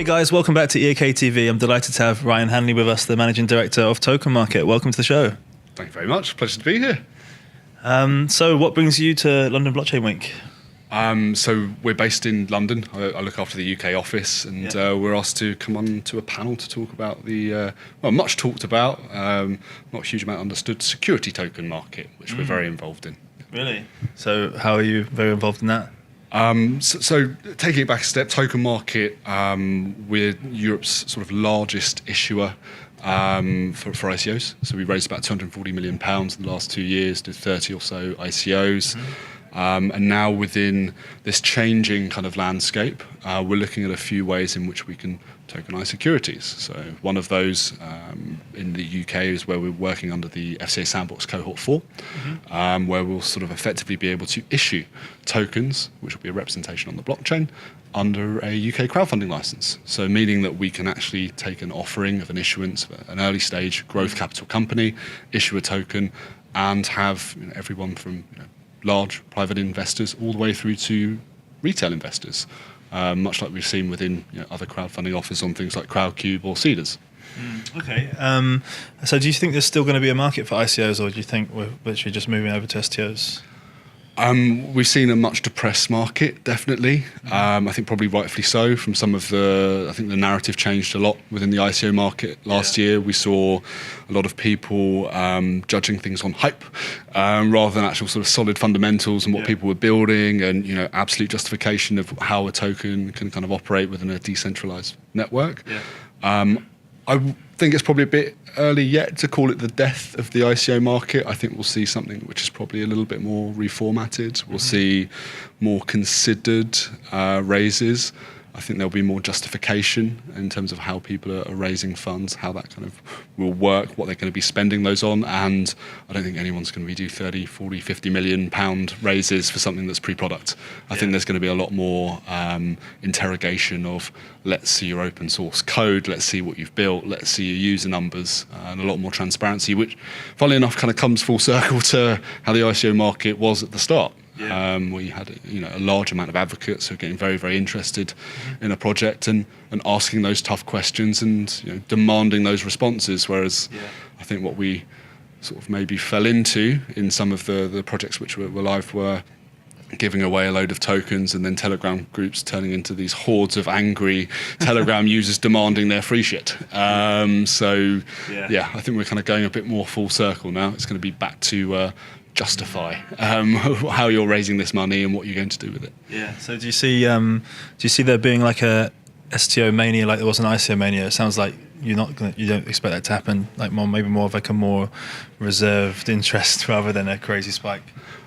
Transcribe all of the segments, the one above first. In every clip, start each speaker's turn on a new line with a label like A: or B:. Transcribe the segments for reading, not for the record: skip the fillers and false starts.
A: Hey guys, welcome back to EAK TV. I'm delighted to have Ryan Hanley with us, the Managing Director of Token Market. Welcome to the show.
B: Thank you very much. Pleasure to be here.
A: So what brings you to London Blockchain Week?
B: So we're based in London. I look after the UK office, and we're asked to come on to a panel to talk about the, much talked about, not a huge amount understood, security token market, which we're very involved in.
A: Really? So how are you very involved in that?
B: So taking it back a step, Token Market, we're Europe's sort of largest issuer for ICOs. So we raised about £240 million in the last 2 years, did 30 or so ICOs. And now within this changing kind of landscape, we're looking at a few ways in which we can tokenize securities. So one of those in the UK is where we're working under the FCA Sandbox Cohort 4, where we'll sort of effectively be able to issue tokens, which will be a representation on the blockchain, under a UK crowdfunding license. So meaning that we can actually take an offering of an issuance, an early stage growth capital company, issue a token, and have everyone from large private investors all the way through to retail investors, much like we've seen within other crowdfunding offers on things like Crowdcube or Seedrs.
A: Okay. So do you think there's still going to be a market for ICOs, or do you think we're literally just moving over to STOs?
B: We've seen a much depressed market, definitely. I think probably rightfully so. From some of I think the narrative changed a lot within the ICO market last year. We saw a lot of people judging things on hype rather than actual sort of solid fundamentals and what people were building, and absolute justification of how a token can kind of operate within a decentralized network. I think it's probably a bit early yet to call it the death of the ICO market. I think we'll see something which is probably a little bit more reformatted. We'll see more considered raises. I think there'll be more justification in terms of how people are raising funds, how that kind of will work, what they're going to be spending those on. And I don't think anyone's going to be do 30, 40, 50 million pound raises for something that's pre-product. I think there's going to be a lot more interrogation of, let's see your open source code, let's see what you've built, let's see your user numbers, and a lot more transparency, which, funnily enough, kind of comes full circle to how the ICO market was at the start. Where you had a large amount of advocates who are getting very, very interested in a project and asking those tough questions and demanding those responses. Whereas I think what we sort of maybe fell into in some of the projects which were live were giving away a load of tokens and then Telegram groups turning into these hordes of angry Telegram users demanding their free shit. I think we're kind of going a bit more full circle now. It's going to be back to justify how you're raising this money and what you're going to do with it. Yeah.
A: So do you see there being like a STO Mania like there was an ICO Mania? It sounds like you don't expect that to happen. Like maybe more of like a more reserved interest rather than a crazy spike.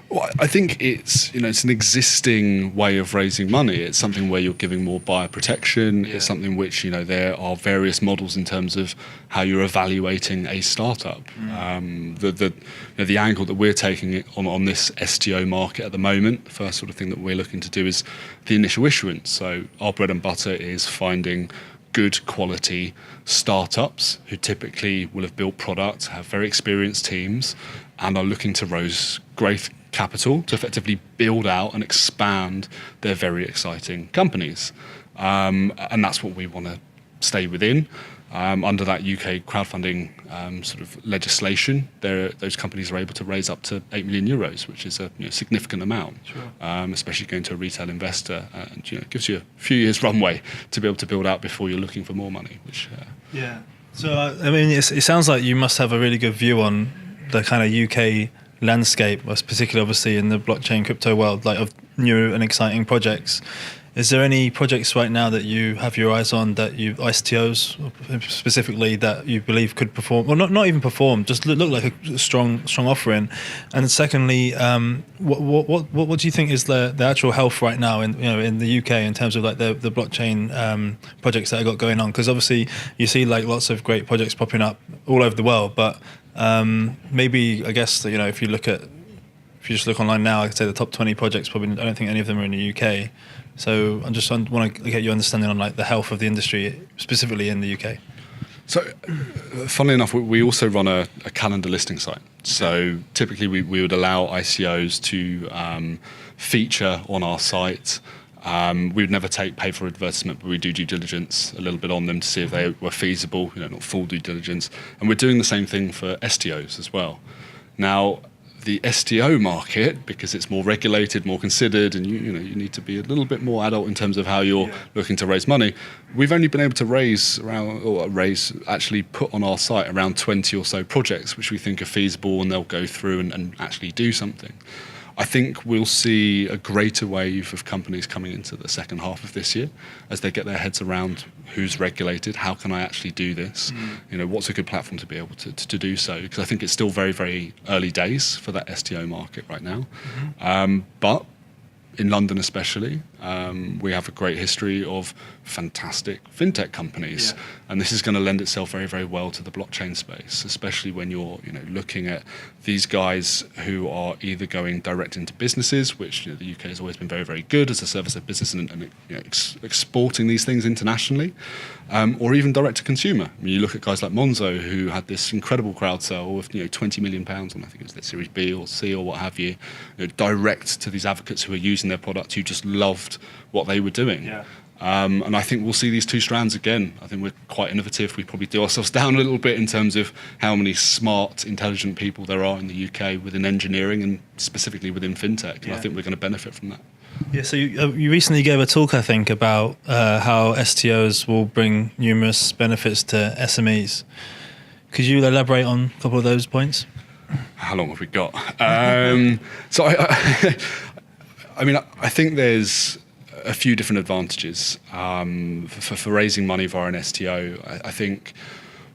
B: Well, I think it's an existing way of raising money. It's something where you're giving more buyer protection. It's something which there are various models in terms of how you're evaluating a startup. The angle that we're taking on this STO market at the moment, the first sort of thing that we're looking to do is the initial issuance. So our bread and butter is finding good quality startups who typically will have built products, have very experienced teams, and are looking to raise growth capital to effectively build out and expand their very exciting companies. And that's what we want to stay within. Under that UK crowdfunding sort of legislation, those companies are able to raise up to €8 million, which is a significant amount, especially going to a retail investor. And it gives you a few years runway to be able to build out before you're looking for more money.
A: So I mean, it sounds like you must have a really good view on the kind of UK landscape, particularly obviously in the blockchain crypto world, like of new and exciting projects. Is there any projects right now that you have your eyes on that ICOs specifically that you believe could perform, or not even perform, just look like a strong offering? And secondly, what do you think is the actual health right now in the UK in terms of like the blockchain projects that I got going on? Because obviously you see like lots of great projects popping up all over the world, but maybe I guess if you just look online now, I'd say the top 20 projects probably I don't think any of them are in the UK. So I just want to get your understanding on like the health of the industry specifically in the UK.
B: So, funnily enough, we also run a calendar listing site. So typically we would allow ICOs to feature on our site We would never pay for advertisement, but we do due diligence a little bit on them to see if they were feasible, not full due diligence. And we're doing the same thing for STOs as well. Now, the STO market, because it's more regulated, more considered, and you need to be a little bit more adult in terms of how you're looking to raise money. We've only been able to actually put on our site around 20 or so projects which we think are feasible and they'll go through and actually do something. I think we'll see a greater wave of companies coming into the second half of this year as they get their heads around who's regulated, how can I actually do this, what's a good platform to be able to do so, because I think it's still very, very early days for that STO market right now. But in London especially, we have a great history of fantastic fintech companies, and this is going to lend itself very, very well to the blockchain space, especially when you're looking at these guys who are either going direct into businesses, which the UK has always been very, very good as a service of business and exporting these things internationally, or even direct to consumer. I mean, you look at guys like Monzo, who had this incredible crowd sale of £20 million on, I think it was their Series B or C or what have you, direct to these advocates who are using their product, who just loved what they were doing. And I think we'll see these two strands again. I think we're quite innovative. We probably do ourselves down a little bit in terms of how many smart, intelligent people there are in the UK within engineering and specifically within fintech. And I think we're going to benefit from that.
A: Yeah, so you recently gave a talk, I think, about how STOs will bring numerous benefits to SMEs. Could you elaborate on a couple of those points?
B: How long have we got? So I think there's a few different advantages for raising money via an STO. I think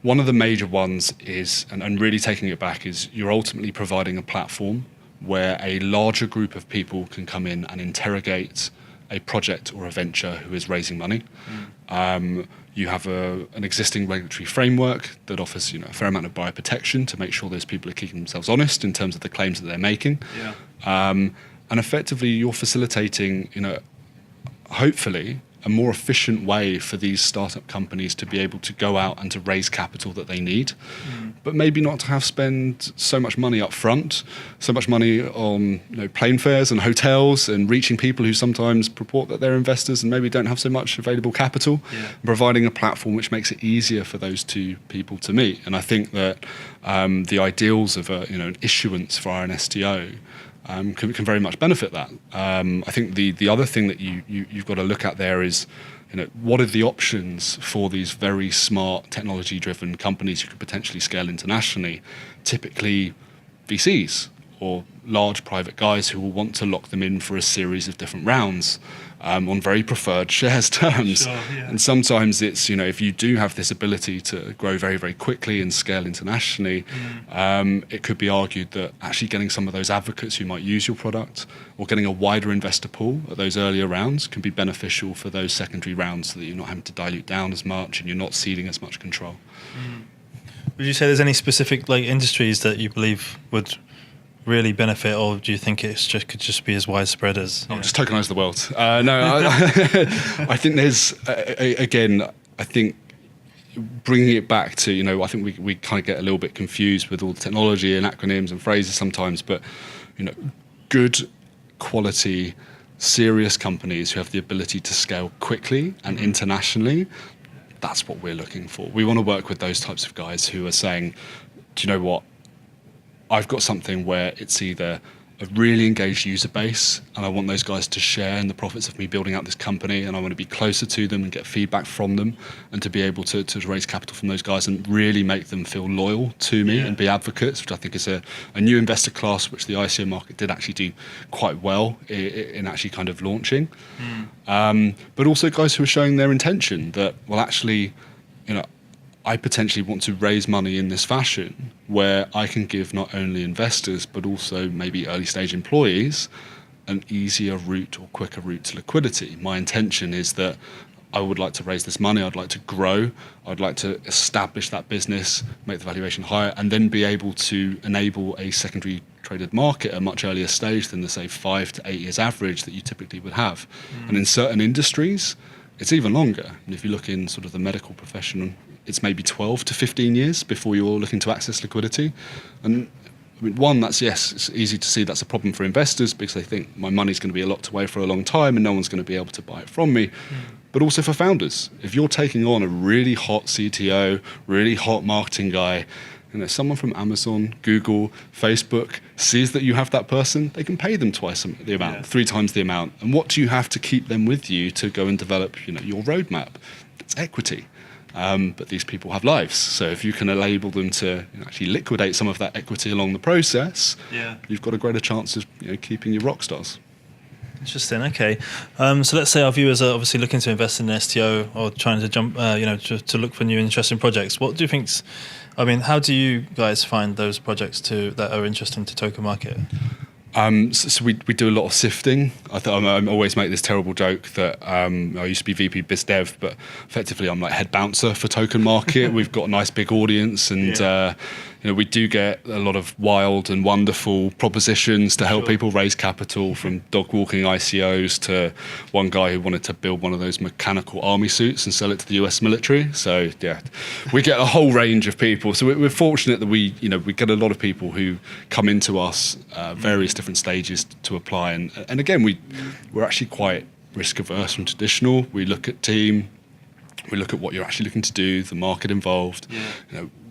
B: one of the major ones is, and really taking it back, is you're ultimately providing a platform where a larger group of people can come in and interrogate a project or a venture who is raising money. You have an existing regulatory framework that offers a fair amount of buyer protection to make sure those people are keeping themselves honest in terms of the claims that they're making. And effectively, you're facilitating, hopefully, a more efficient way for these startup companies to be able to go out and to raise capital that they need, but maybe not to have spend so much money up front, so much money on plane fares and hotels and reaching people who sometimes purport that they're investors and maybe don't have so much available capital, providing a platform which makes it easier for those two people to meet. And I think that the ideals of an issuance via an STO can very much benefit that. I think the other thing that you've got to look at there is, what are the options for these very smart technology-driven companies who could potentially scale internationally? Typically, VCs or large private guys who will want to lock them in for a series of different rounds on very preferred shares terms. And sometimes it's, if you do have this ability to grow very, very quickly and scale internationally, it could be argued that actually getting some of those advocates who might use your product or getting a wider investor pool at those earlier rounds can be beneficial for those secondary rounds so that you're not having to dilute down as much and you're not ceding as much control.
A: Would you say there's any specific industries that you believe would really benefit, or do you think could just be as widespread as?
B: Just tokenize the world. No, I think there's I think bringing it back to I think we kind of get a little bit confused with all the technology and acronyms and phrases sometimes, but good quality, serious companies who have the ability to scale quickly and internationally. That's what we're looking for. We want to work with those types of guys who are saying, do you know what? I've got something where it's either a really engaged user base and I want those guys to share in the profits of me building out this company, and I want to be closer to them and get feedback from them and to be able to raise capital from those guys and really make them feel loyal to me and be advocates, which I think is a new investor class which the ICO market did actually do quite well in actually kind of launching. But also guys who are showing their intention that, well, actually, I potentially want to raise money in this fashion where I can give not only investors but also maybe early stage employees an easier route or quicker route to liquidity. My intention is that I would like to raise this money, I'd like to grow, I'd like to establish that business, make the valuation higher, and then be able to enable a secondary traded market at a much earlier stage than the, say, 5 to 8 years average that you typically would have. And in certain industries, it's even longer. And if you look in sort of the medical profession, it's maybe 12 to 15 years before you're looking to access liquidity. And I mean, one, it's easy to see that's a problem for investors because they think my money's going to be locked away for a long time and no one's going to be able to buy it from me. But also for founders, if you're taking on a really hot CTO, really hot marketing guy, someone from Amazon, Google, Facebook sees that you have that person, they can pay them twice the amount, 3 times the amount. And what do you have to keep them with you to go and develop, your roadmap? It's equity. But these people have lives. So if you can enable them to actually liquidate some of that equity along the process, you've got a greater chance of keeping your rock stars.
A: Interesting. Okay, so let's say our viewers are obviously looking to invest in an STO or trying to jump, to look for new interesting projects. What do you think's? I mean, how do you guys find those projects that are interesting to Token Market?
B: So we do a lot of sifting. I always make this terrible joke that I used to be VP Biz Dev, but effectively I'm like head bouncer for Token Market. We've got a nice big audience, and we do get a lot of wild and wonderful propositions to help people raise capital, from dog walking ICOs to one guy who wanted to build one of those mechanical army suits and sell it to the US military. So we get a whole range of people. So we're fortunate that we get a lot of people who come into us various different stages to apply, and again we're actually quite risk averse from traditional. We look at team, we look at what you're actually looking to do, the market involved.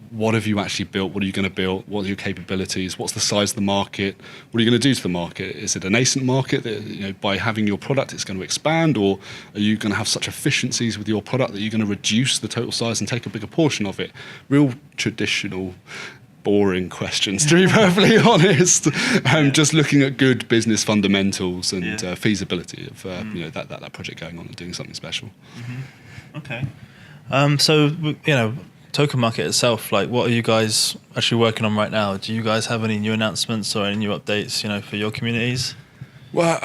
B: What have you actually built? What are you going to build? What are your capabilities? What's the size of the market? What are you going to do to the market? Is it a nascent market that by having your product it's going to expand, or are you going to have such efficiencies with your product that you're going to reduce the total size and take a bigger portion of it? Real traditional, boring questions, to be perfectly honest. Just looking at good business fundamentals and feasibility of that project going on and doing something special.
A: Okay. So Token Market itself, like, what are you guys actually working on right now? Do you guys have any new announcements or any new updates, for your communities?
B: Well,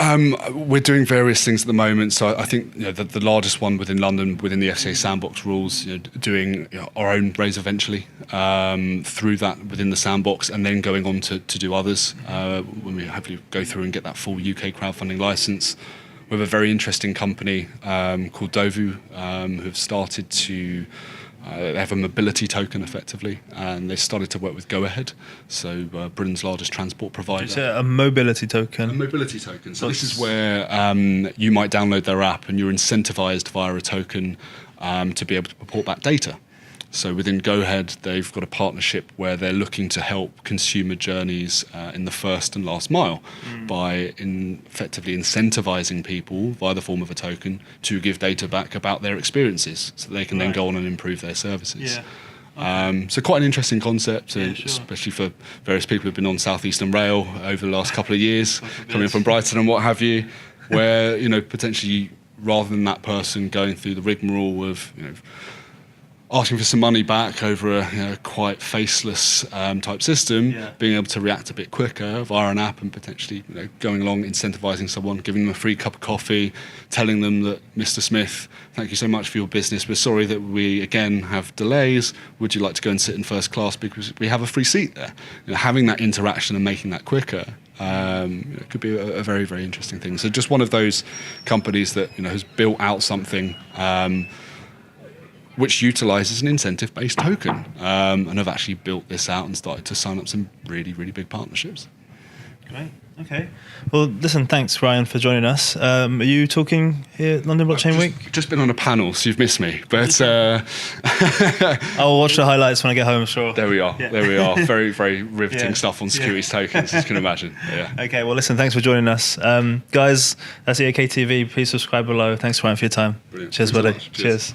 B: we're doing various things at the moment. So I think the largest one within London, within the FCA sandbox rules, doing our own raise eventually through that within the sandbox, and then going on to do others when we hopefully go through and get that full UK crowdfunding license. We have a very interesting company called Dovu who have started to. They have a mobility token effectively, and they started to work with Go Ahead, so Britain's largest transport provider.
A: Is it a mobility token?
B: A mobility token. So this is where you might download their app and you're incentivized via a token to be able to purport back data. So within Go Ahead, they've got a partnership where they're looking to help consumer journeys in the first and last mile by effectively incentivizing people via the form of a token to give data back about their experiences, so they can then go on and improve their services. So quite an interesting concept, especially for various people who've been on South Eastern Rail over the last couple of years, coming from Brighton and what have you, where potentially rather than that person going through the rigmarole of asking for some money back over a quite faceless type system, being able to react a bit quicker via an app and potentially going along, incentivizing someone, giving them a free cup of coffee, telling them that, Mr. Smith, thank you so much for your business. We're sorry that we again have delays. Would you like to go and sit in first class because we have a free seat there? Having that interaction and making that quicker it could be a very, very interesting thing. So just one of those companies that has built out something which utilises an incentive-based token, and have actually built this out and started to sign up some really, really big partnerships.
A: Great. Okay. Well, listen, thanks, Ryan, for joining us. Are you talking here at London Blockchain Week?
B: Just been on a panel, so you've missed me. But
A: I'll watch the highlights when I get home, sure.
B: There we are. There we are. Very, very riveting stuff on securities tokens, as you can imagine.
A: Okay, well, listen, thanks for joining us. Guys, that's EAK TV. Please subscribe below. Thanks, Ryan, for your time.
B: Brilliant.
A: Cheers, buddy. Cheers.